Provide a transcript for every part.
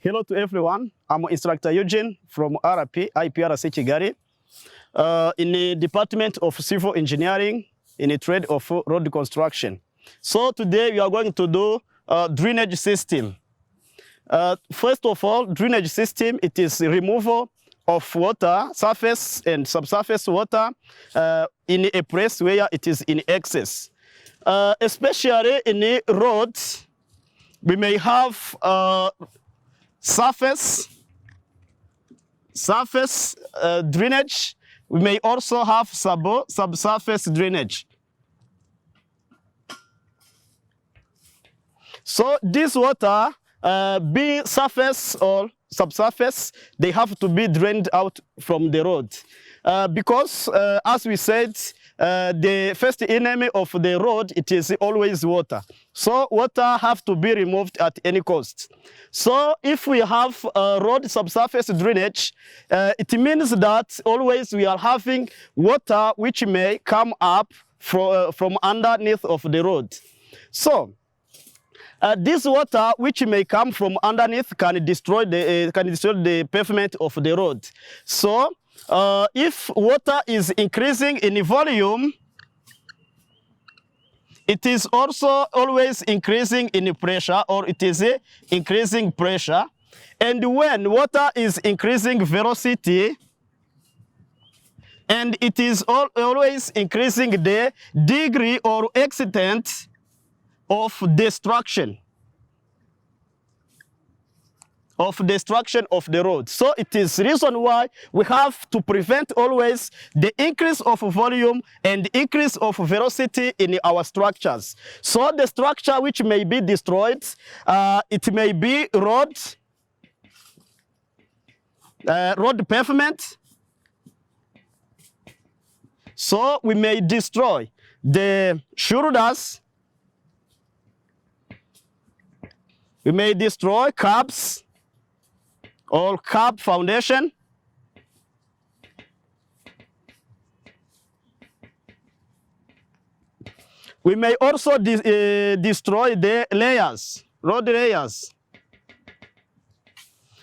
Hello to everyone. I'm Instructor Eugene from IPRC Kigali in the Department of Civil Engineering in the trade of road construction. So today we are going to do drainage system. First of all, drainage system, it is removal of water, surface and subsurface water in a place where it is in excess. Especially in the roads, we may have surface drainage. We may also have subsurface drainage. So this water, be surface or subsurface, they have to be drained out from the road. Because as we said, the first enemy of the road, it is always water. So water have to be removed at any cost. So if we have road subsurface drainage, it means that always we are having water which may come up from underneath of the road. So this water which may come from underneath can destroy the pavement of the road. So if water is increasing in volume, it is also always increasing in pressure, or it is increasing pressure. And when water is increasing velocity, and it is always increasing the degree or extent of destruction of the road. So it is reason why we have to prevent always the increase of volume and increase of velocity in our structures. So the structure which may be destroyed, it may be road pavement. So we may destroy the shoulders. We may destroy curbs or curb foundation. We may also destroy the layers, road layers.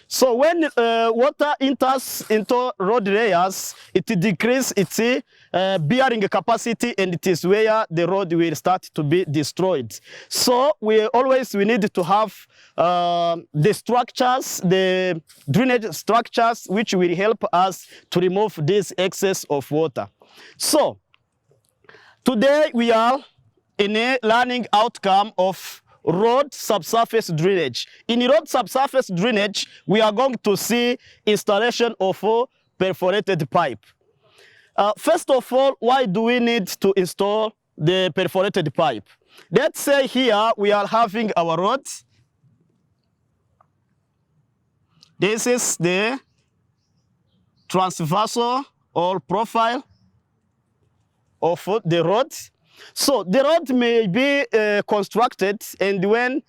So when water enters into road layers, it decreases its bearing capacity, and it is where the road will start to be destroyed. So we need to have the structures, the drainage structures, which will help us to remove this excess of water. So today we are in a learning outcome of road subsurface drainage. In road subsurface drainage, we are going to see installation of a perforated pipe. First of all, why do we need to install the perforated pipe? Let's say here we are having our road. This is the transversal or profile of the road. So the road may be constructed, and when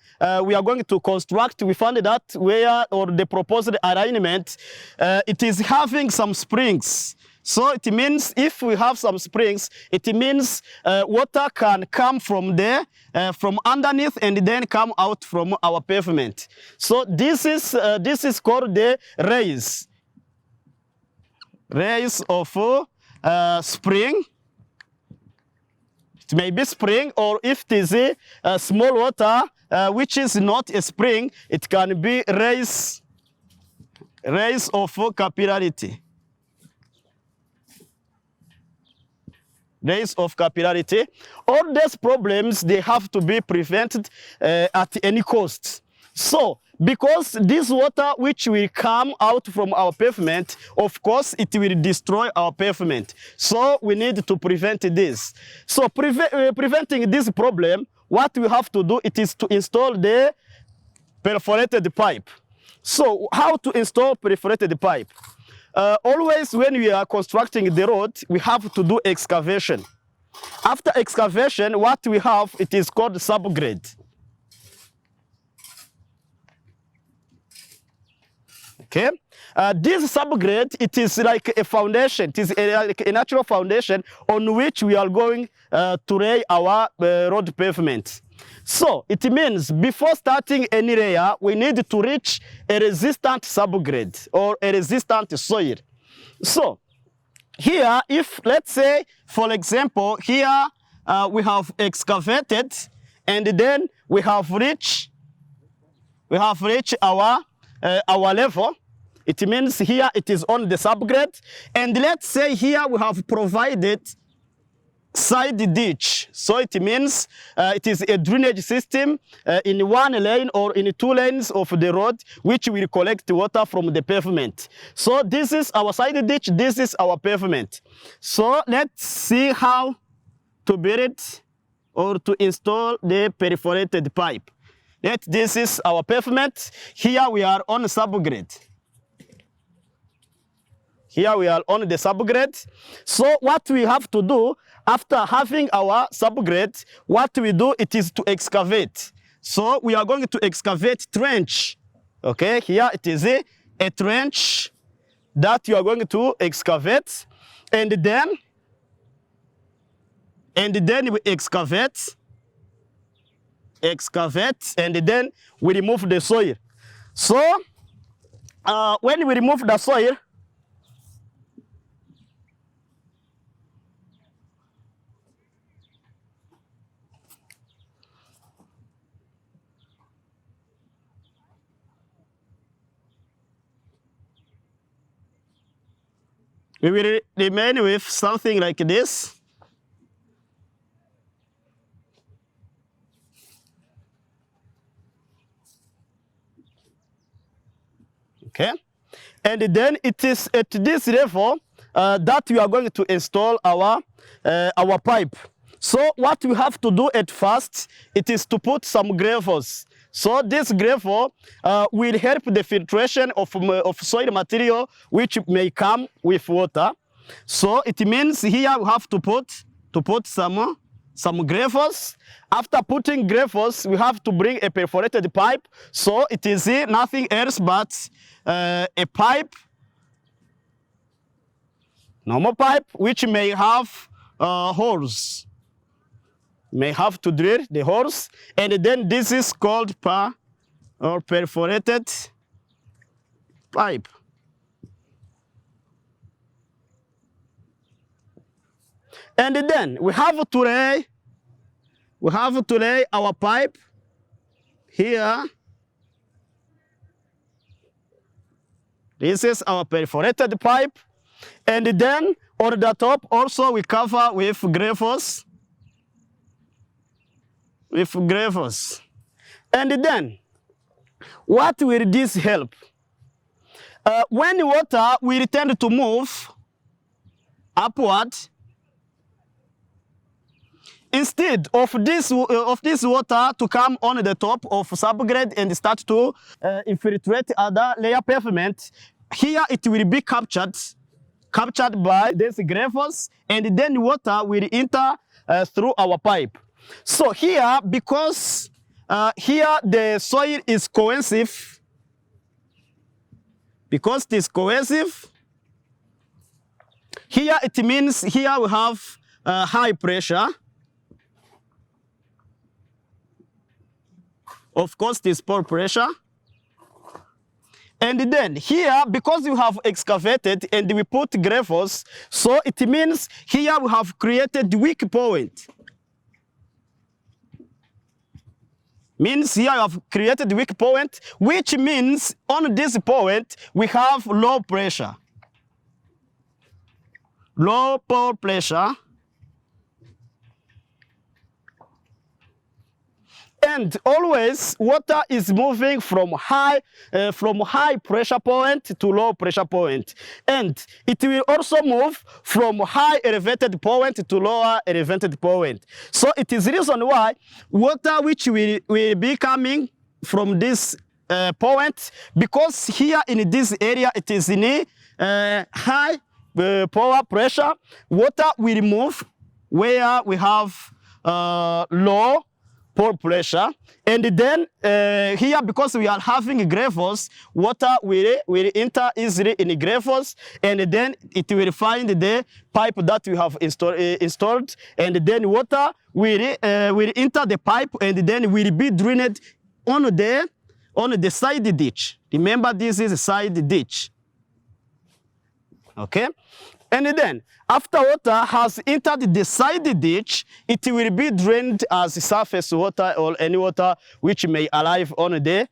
we are going to construct, we found that where or the proposed alignment, it is having some springs. So it means if we have some springs, it means water can come from there, from underneath, and then come out from our pavement. So this is called the raise of spring. It may be spring, or if it is a small water, which is not a spring, it can be raise of capillarity. Raise of capillarity. All these problems, they have to be prevented at any cost. So, because this water which will come out from our pavement, of course, it will destroy our pavement. So we need to prevent this. So preventing this problem, what we have to do, it is to install the perforated pipe. So how to install perforated pipe? Always when we are constructing the road, we have to do excavation. After excavation, what we have, it is called subgrade. Okay, this subgrade, it is like a foundation. It is like a natural foundation on which we are going to lay our road pavement. So it means before starting any layer, we need to reach a resistant subgrade or a resistant soil. So here, if let's say, for example, here we have excavated and then we have reached our level. It means here it is on the subgrade, and let's say here we have provided side ditch. So it means it is a drainage system in one lane or in two lanes of the road, which will collect water from the pavement. So this is our side ditch, this is our pavement. So let's see how to build or to install the perforated pipe. This is our pavement. Here we are on subgrade. Here we are on the subgrade. So what we have to do after having our subgrade, what we do, it is to excavate. So we are going to excavate trench. Okay, here it is a trench that you are going to excavate, and then we excavate, and then we remove the soil. So when we remove the soil, we will remain with something like this. Okay, and then it is at this level that we are going to install our pipe. So what we have to do at first, it is to put some gravels. So this gravel will help the filtration of soil material which may come with water. So it means here we have to put some gravels. After putting gravels, we have to bring a perforated pipe. So it is nothing else but a pipe, normal pipe, which may have holes. May have to drill the holes, and then this is called perforated pipe. And then we have to lay our pipe here. This is our perforated pipe, and then on the top also we cover with gravels. And then what will this help? When water will tend to move upward, instead of this water to come on the top of subgrade and start to infiltrate other layer pavement, here it will be captured by these gravels, and then water will enter through our pipe. So here, because here the soil is cohesive, because it is cohesive, here it means here we have high pressure. Of course, this pore pressure. And then here, because we have excavated and we put gravels, so it means here we have created weak point. Means here I have created weak point, which means on this point we have low pressure. Low pore pressure. And always water is moving from high pressure point to low pressure point. And it will also move from high elevated point to lower elevated point. So it is the reason why water which will be coming from this point, because here in this area it is in a high pore pressure, water will move where we have low pore pressure, and then here, because we are having gravels, water will enter easily in gravels, and then it will find the pipe that we have installed, and then water will enter the pipe and then will be drained on the side ditch. Remember, this is a side ditch. Okay? And then, after water has entered the side ditch, it will be drained as surface water or any water which may arrive on the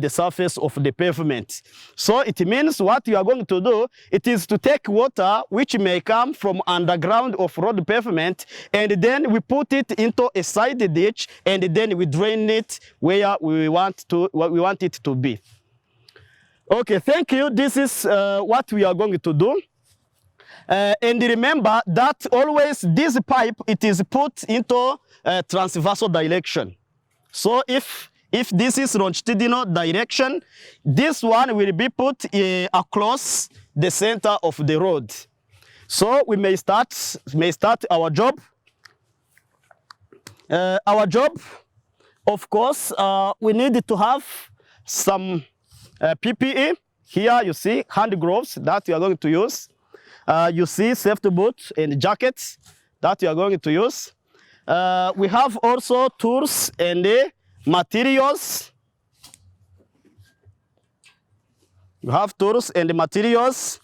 surface of the pavement. So it means what you are going to do, it is to take water which may come from underground of road pavement, and then we put it into a side ditch, and then we drain it where we want it to be. Okay, thank you. This is what we are going to do. And remember that always this pipe, it is put into transversal direction. So if this is longitudinal direction, this one will be put across the center of the road. So we may start our job. Of course, we need to have some PPE. Here you see hand gloves that you are going to use. You see safety boots and jackets that you are going to use. We have also tools and materials. You have tools and materials.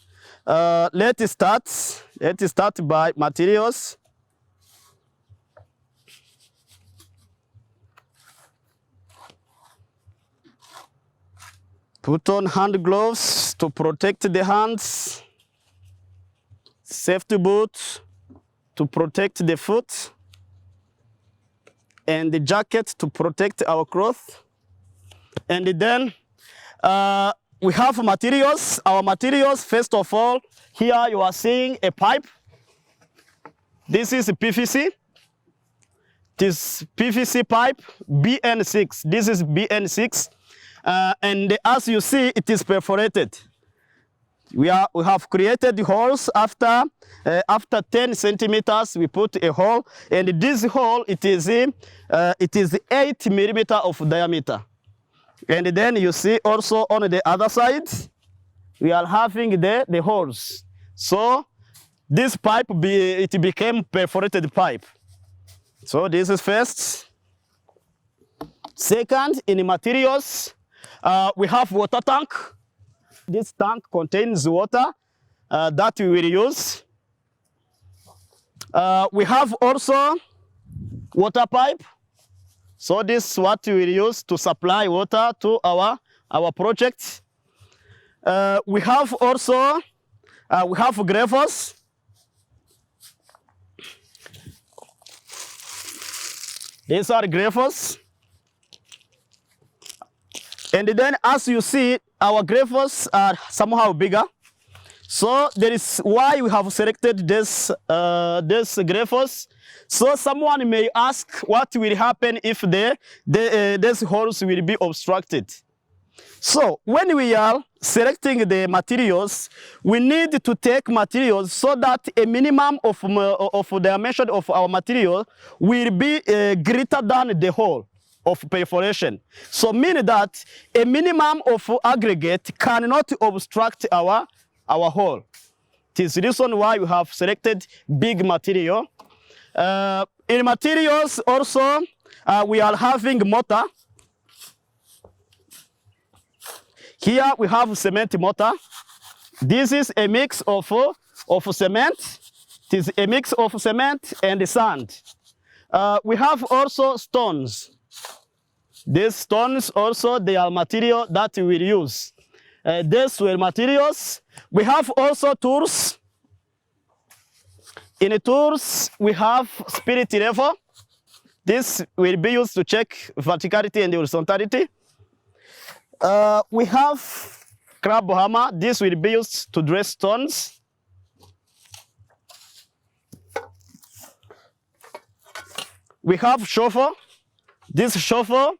Let's start by materials. Put on hand gloves to protect the hands. Safety boots to protect the foot, and the jacket to protect our cloth. And then we have materials. Our materials, first of all, here you are seeing a pipe. This is PVC. This PVC pipe, BN6. This is BN6. And as you see, it is perforated. We have created holes after 10 centimeters. We put a hole, and this hole it is 8 millimeter of diameter. And then you see also on the other side, we are having the holes. So this pipe it became perforated pipe. So this is first. Second, in the materials, we have water tank. This tank contains water that we will use. We have also water pipe. So this is what we will use to supply water to our project. We have also gravels. These are gravels. And then as you see, our gravels are somehow bigger. So that is why we have selected this gravels. So someone may ask what will happen if these holes will be obstructed. So when we are selecting the materials, we need to take materials so that a minimum of dimension of our material will be greater than the hole of perforation. So meaning that a minimum of aggregate cannot obstruct our hole. It is the reason why we have selected big material. In materials also, we are having mortar. Here we have cement mortar. This is a mix of cement. It is a mix of cement and sand. We have also stones. These stones also, they are material that we will use. These were materials. We have also tools. In the tools, we have spirit level. This will be used to check verticality and horizontality. We have crab hammer. This will be used to dress stones. We have shovel. This shovel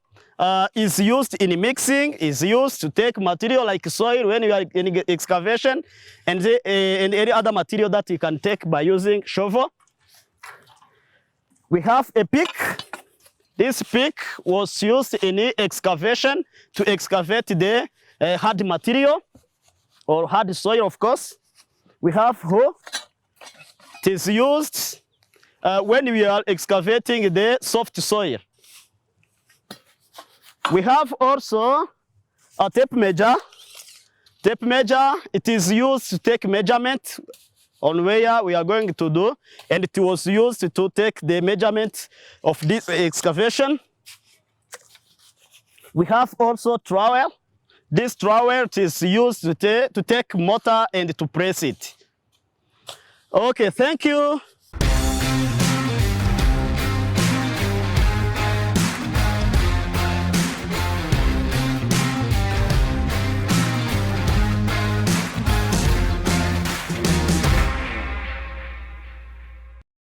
is used in mixing, is used to take material like soil when you are in excavation, and any other material that you can take by using shovel. We have a pick. This pick was used in excavation to excavate the hard material or hard soil, of course. We have hoe. It is used when we are excavating the soft soil. We have also a tape measure. Tape measure, it is used to take measurement on where we are going to do, and it was used to take the measurement of this excavation. We have also trowel. This trowel is used to take mortar and to press it. Okay, thank you.